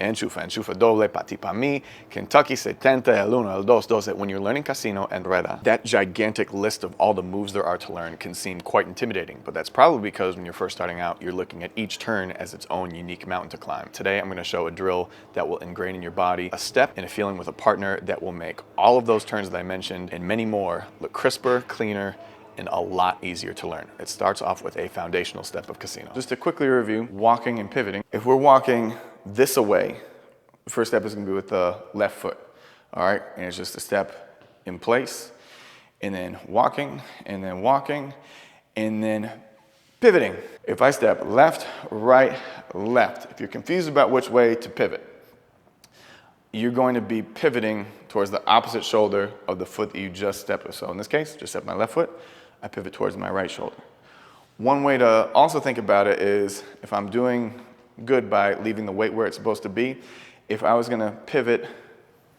Enchufa, enchufa doble, pati pa mi, Kentucky, setenta, el uno, el dos, doce. When you're learning casino and rueda, that gigantic list of all the moves there are to learn can seem quite intimidating, but that's probably because when you're first starting out, you're looking at each turn as its own unique mountain to climb. Today, I'm gonna show a drill that will ingrain in your body a step and a feeling with a partner that will make all of those turns that I mentioned and many more look crisper, cleaner, and a lot easier to learn. It starts off with a foundational step of casino. Just to quickly review, walking and pivoting. If we're walking this away, the first step is gonna be with the left foot, all right? And it's just a step in place, and then walking, and then pivoting. If I step left, right, left, if you're confused about which way to pivot, you're going to be pivoting towards the opposite shoulder of the foot that you just stepped with. So in this case, just step my left foot, I pivot towards my right shoulder. One way to also think about it is if I'm doing good by leaving the weight where it's supposed to be, if I was gonna pivot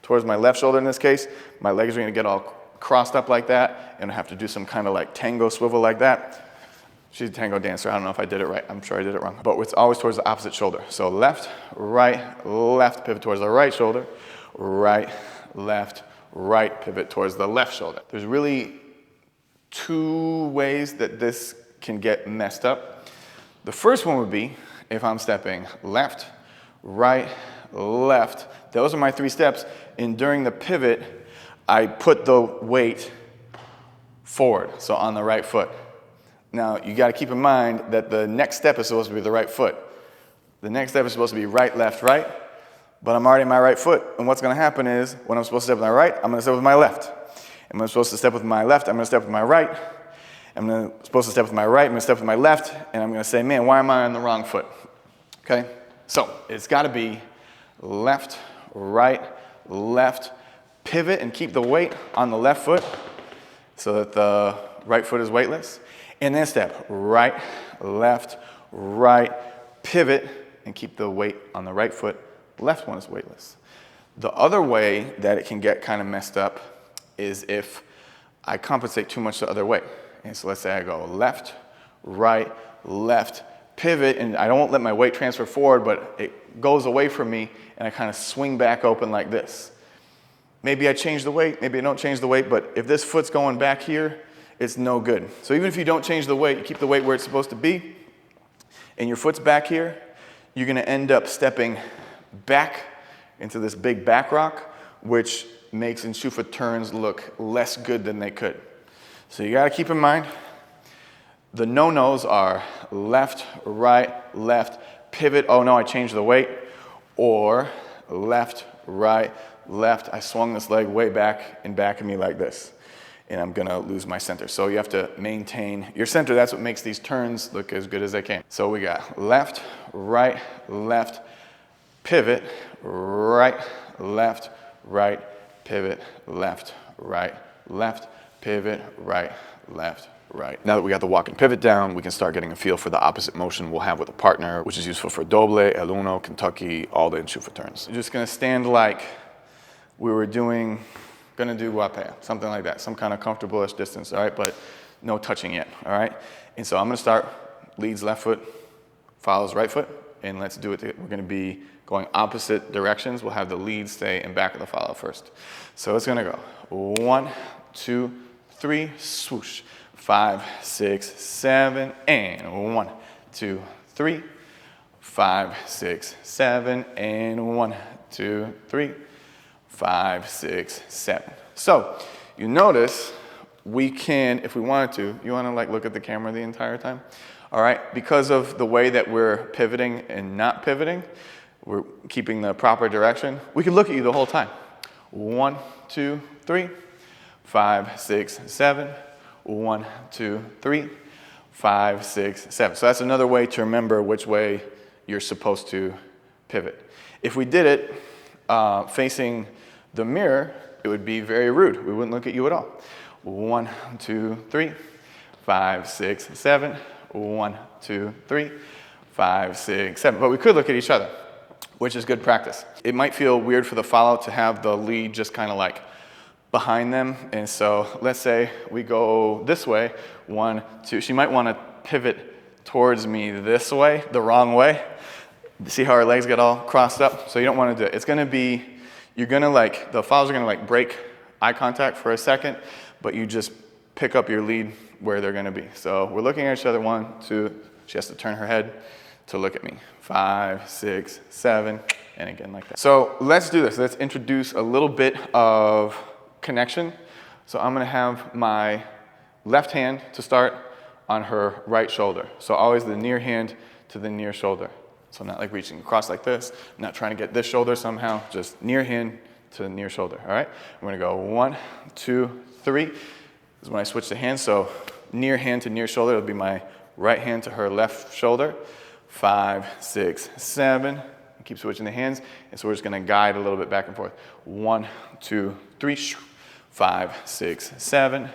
towards my left shoulder in this case, my legs are gonna get all crossed up like that, and I have to do some kind of like tango swivel like that. She's a tango dancer, I don't know if I did it right, I'm sure I did it wrong. But it's always towards the opposite shoulder. So left, pivot towards the right shoulder, right, pivot towards the left shoulder. There's really two ways that this can get messed up. The first one would be if I'm stepping left, right, left. Those are my three steps, and during the pivot, I put the weight forward, so on the right foot. Now, you gotta keep in mind that the next step is supposed to be the right foot. The next step is supposed to be right, left, but I'm already in my right foot, and what's gonna happen is, when I'm supposed to step with my right, I'm gonna step with my left. And when I'm supposed to step with my left, I'm gonna step with my right. Supposed to step with my right, I'm gonna step with my left, and I'm gonna say, man, why am I on the wrong foot? Okay? So, it's gotta be left, pivot and keep the weight on the left foot so that the right foot is weightless. And then step right, pivot and keep the weight on the right foot, left one is weightless. The other way that it can get kind of messed up is if I compensate too much the other way. And so let's say I go left, pivot, and I don't let my weight transfer forward, but it goes away from me, and I kind of swing back open like this. Maybe I change the weight, maybe I don't change the weight, but if this foot's going back here, it's no good. So even if you don't change the weight, you keep the weight where it's supposed to be, and your foot's back here, you're gonna end up stepping back into this big back rock, which makes enchufa turns look less good than they could. So you gotta keep in mind, the no-nos are left, pivot, oh no, I changed the weight, or left, I swung this leg way back and back of me like this, and I'm gonna lose my center. So you have to maintain your center. That's what makes these turns look as good as they can. So we got left, pivot, right, pivot, left, pivot, right. Now that we got the walk and pivot down, we can start getting a feel for the opposite motion we'll have with a partner, which is useful for doble, el uno, Kentucky, all the enchufa turns. You're just gonna stand like we were gonna do guape, something like that, some kind of comfortable-ish distance, all right, but no touching yet, all right? And so I'm gonna start, leads left foot, follows right foot, and let's do it. We're gonna be going opposite directions. We'll have the lead stay in back of the follow first. So it's gonna go 1, 2, 3, swoosh, 5, 6, 7, and 1, 2, 3, 5, 6, 7, and 1, 2, 3, 5, 6, 7. So you notice we can, if we wanted to, you wanna like look at the camera the entire time? All right, because of the way that we're pivoting and not pivoting, we're keeping the proper direction, we can look at you the whole time. 1, 2, 3, 5, 6, 7, 1, 2, 3, 5, 6, 7. So that's another way to remember which way you're supposed to pivot. If we did it facing the mirror, it would be very rude. We wouldn't look at you at all. 1, 2, 3, 5, 6, 7, 1, 2, 3, 5, 6, 7. But we could look at each other, which is good practice. It might feel weird for the follow to have the lead just kind of like behind them. And so let's say we go this way, 1, 2. She might want to pivot towards me this way, the wrong way. See how our legs get all crossed up? So you don't want to do it. It's going to be, you're going to like, the follows are going to like break eye contact for a second, but you just pick up your lead where they're going to be. So we're looking at each other, 1, 2, she has to turn her head to look at me. 5, 6, 7, and again like that. So let's do this. Let's introduce a little bit of connection. So I'm going to have my left hand to start on her right shoulder. So always the near hand to the near shoulder. So I'm not like reaching across like this. I'm not trying to get this shoulder somehow, just near hand to near shoulder, all right? I'm gonna go 1, 2, 3. This is when I switch the hands, so near hand to near shoulder, it'll be my right hand to her left shoulder. 5, 6, 7. Keep switching the hands, and so we're just gonna guide a little bit back and forth. 1, 2, 3, 5, 6, 7.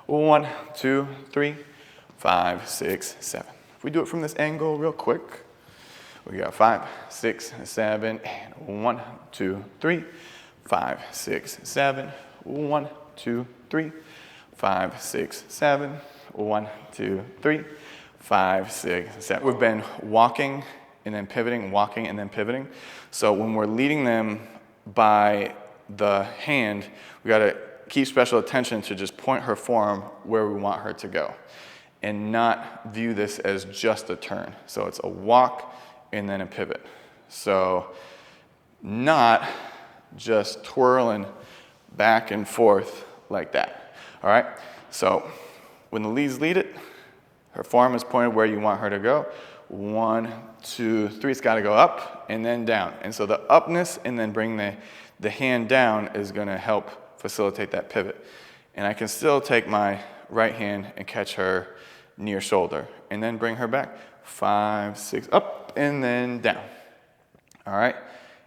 1, 2, 3, 5, 6, 7. If we do it from this angle real quick, we got 5, 6, 7, and 1, 2, 3, 5, 6, 7, 1, 2, 3, 5, 6, 7, 1, 2, 3, 5, 6, 7. We've been walking and then pivoting, walking and then pivoting. So when we're leading them by the hand, we got to keep special attention to just point her form where we want her to go and not view this as just a turn. So it's a walk and then a pivot. So not just twirling back and forth like that. All right? So when the leads lead it, her form is pointed where you want her to go. 1, 2, 3, it's got to go up and then down. And so the upness and then bring the hand down is going to help facilitate that pivot. And I can still take my right hand and catch her near shoulder and then bring her back. 5, 6, up and then down. All right?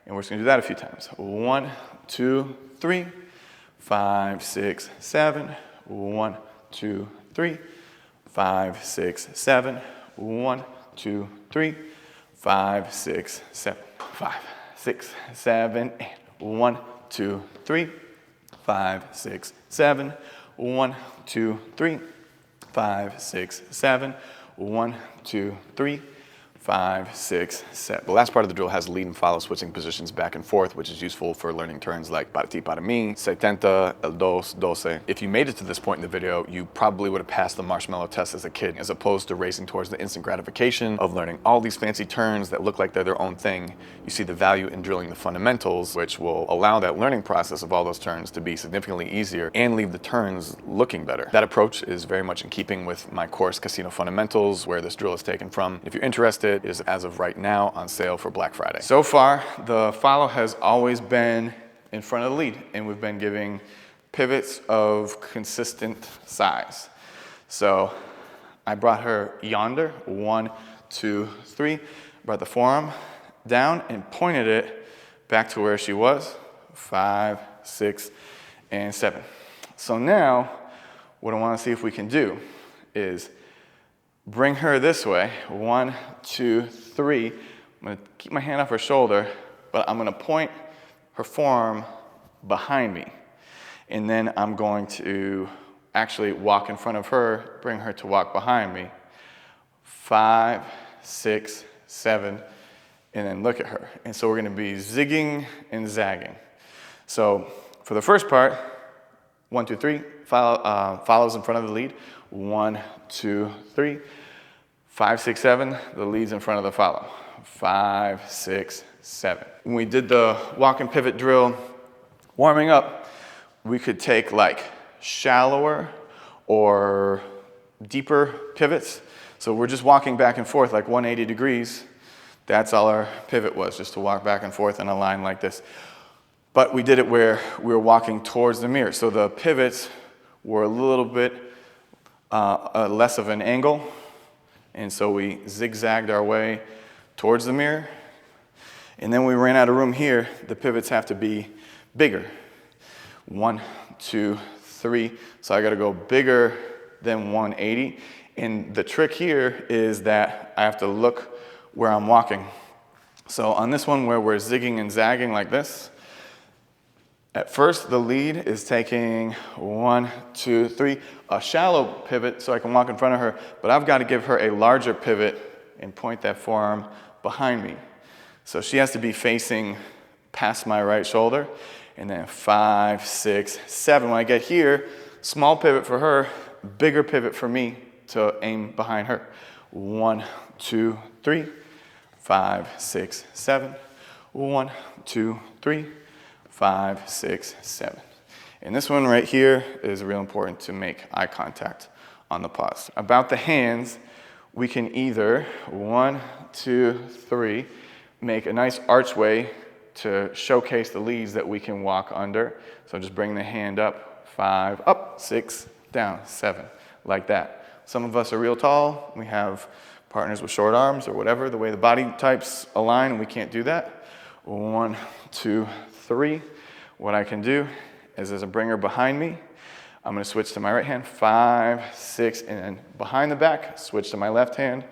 And we're just going to do that a few times. 1, 2, 3, 5, 6, 7. 1, 2, 3, 5, 6, 7. 1, 2, 3, 5, 6, 7. 5, 6, 7, and 1, 2, 3, 5, 6, 7. 1, 2, 3, 5, 6, 7. 1, 2, 3, 5, 6, 7. The last part of the drill has lead and follow switching positions back and forth, which is useful for learning turns like para ti, para mí, setenta, el dos, doce. If you made it to this point in the video, you probably would have passed the marshmallow test as a kid, as opposed to racing towards the instant gratification of learning all these fancy turns that look like they're their own thing. You see the value in drilling the fundamentals, which will allow that learning process of all those turns to be significantly easier and leave the turns looking better. That approach is very much in keeping with my course, Casino Fundamentals, where this drill is taken from. If you're interested, it is, as of right now, on sale for Black Friday. So far, the follow has always been in front of the lead, and we've been giving pivots of consistent size. So I brought her yonder, 1, 2, 3, brought the forearm down and pointed it back to where she was, 5, 6, and 7. So now, what I want to see if we can do is bring her this way, 1, 2, 3. I'm going to keep my hand off her shoulder, but I'm going to point her forearm behind me. And then I'm going to actually walk in front of her, bring her to walk behind me. 5, 6, 7, and then look at her. And so we're going to be zigging and zagging. So for the first part, 1, 2, 3, follows in front of the lead. 1, 2, 3, 5, 6, 7, the lead's in front of the follow. 5, 6, 7. When we did the walk and pivot drill, warming up, we could take like shallower or deeper pivots. So we're just walking back and forth like 180 degrees. That's all our pivot was, just to walk back and forth in a line like this. But we did it where we were walking towards the mirror. So the pivots were a little bit less of an angle. And so we zigzagged our way towards the mirror. And then we ran out of room here. The pivots have to be bigger. 1, 2, 3. So I got to go bigger than 180. And the trick here is that I have to look where I'm walking. So on this one where we're zigging and zagging like this, at first the lead is taking 1, 2, 3, a shallow pivot so I can walk in front of her, but I've got to give her a larger pivot and point that forearm behind me. So she has to be facing past my right shoulder. And then 5, 6, 7. When I get here, small pivot for her, bigger pivot for me to aim behind her. 1, 2, 3, 5, 6, 7. 1, 2, 3, 5, 6, 7. And this one right here is real important to make eye contact on the pause. About the hands, we can either 1, 2, 3, make a nice archway to showcase the leads that we can walk under. So just bring the hand up, 5, up, 6, down, 7, like that. Some of us are real tall. We have partners with short arms or whatever, the way the body types align, and we can't do that. 1, 2, 3. What I can do is as a bringer behind me, I'm gonna switch to my right hand, 5, 6, and then behind the back, switch to my left hand,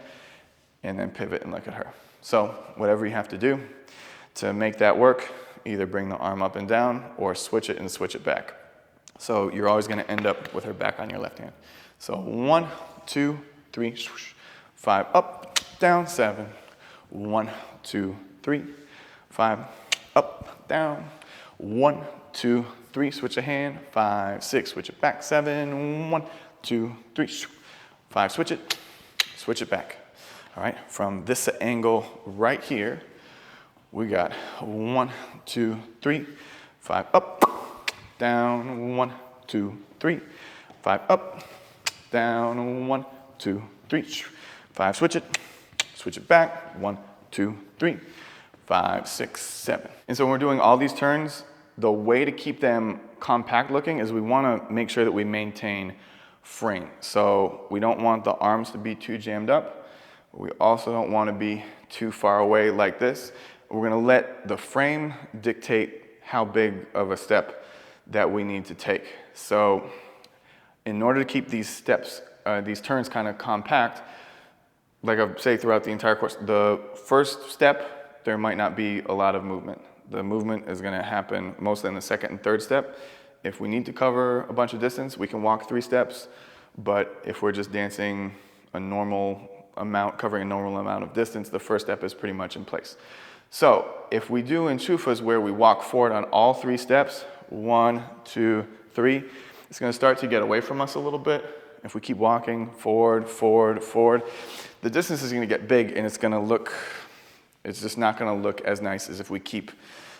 and then pivot and look at her. So whatever you have to do to make that work, either bring the arm up and down or switch it and switch it back. So you're always gonna end up with her back on your left hand. So 1, 2, 3, 5, up, down, 7. 1, 2, 3, 5, up, down. 1, 2, 3, switch a hand. 5, 6, switch it back. 7, 1, 2, 3, 5, switch it back. All right, from this angle right here, we got 1, 2, 3, 5, up, down, 1, 2, 3, 5, up, down, 1, 2, 3, 5, switch it back, 1, 2, 3, 5, 6, 7. And so when we're doing all these turns, the way to keep them compact looking is we want to make sure that we maintain frame. So we don't want the arms to be too jammed up. We also don't want to be too far away like this. We're going to let the frame dictate how big of a step that we need to take. So in order to keep these steps, these turns kind of compact, like I say throughout the entire course, the first step, there might not be a lot of movement. The movement is going to happen mostly in the second and third step. If we need to cover a bunch of distance, we can walk 3 steps. But if we're just dancing a normal amount, covering a normal amount of distance, the first step is pretty much in place. So if we do enchufas where we walk forward on all 3 steps, 1, 2, 3, it's going to start to get away from us a little bit. If we keep walking forward, forward, forward, the distance is going to get big and it's just not going to look as nice as if we keep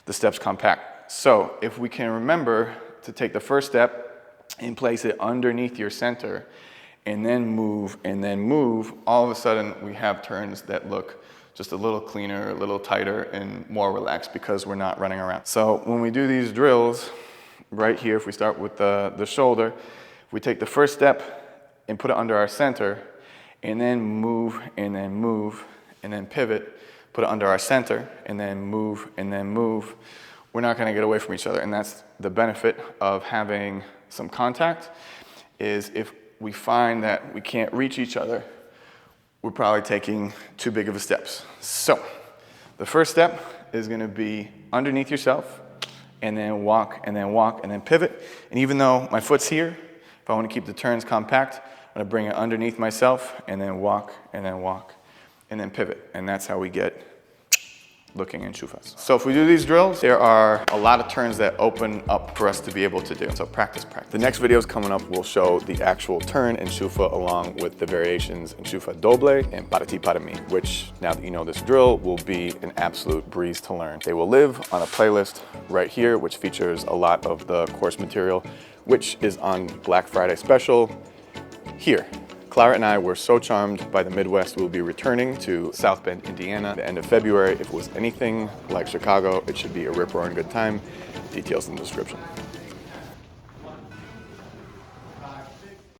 the steps compact. So if we can remember to take the first step and place it underneath your center and then move, all of a sudden we have turns that look just a little cleaner, a little tighter, and more relaxed because we're not running around. So when we do these drills, right here, if we start with the shoulder, if we take the first step and put it under our center, and then move, and then pivot, put it under our center, and then move, we're not gonna get away from each other. And that's the benefit of having some contact, is if we find that we can't reach each other, we're probably taking too big of a steps. So the first step is going to be underneath yourself, and then walk, and then pivot. And even though my foot's here, if I want to keep the turns compact, I'm going to bring it underneath myself, and then walk, and then pivot. And that's how we get looking enchufas. So if we do these drills, there are a lot of turns that open up for us to be able to do. So practice. The next videos coming up will show the actual turn enchufa along with the variations enchufa doble and para ti para mi, which now that you know this drill will be an absolute breeze to learn. They will live on a playlist right here, which features a lot of the course material, which is on Black Friday special here. Clara and I were so charmed by the Midwest, we'll be returning to South Bend, Indiana, at the end of February. If it was anything like Chicago, it should be a rip-roaring good time. Details in the description.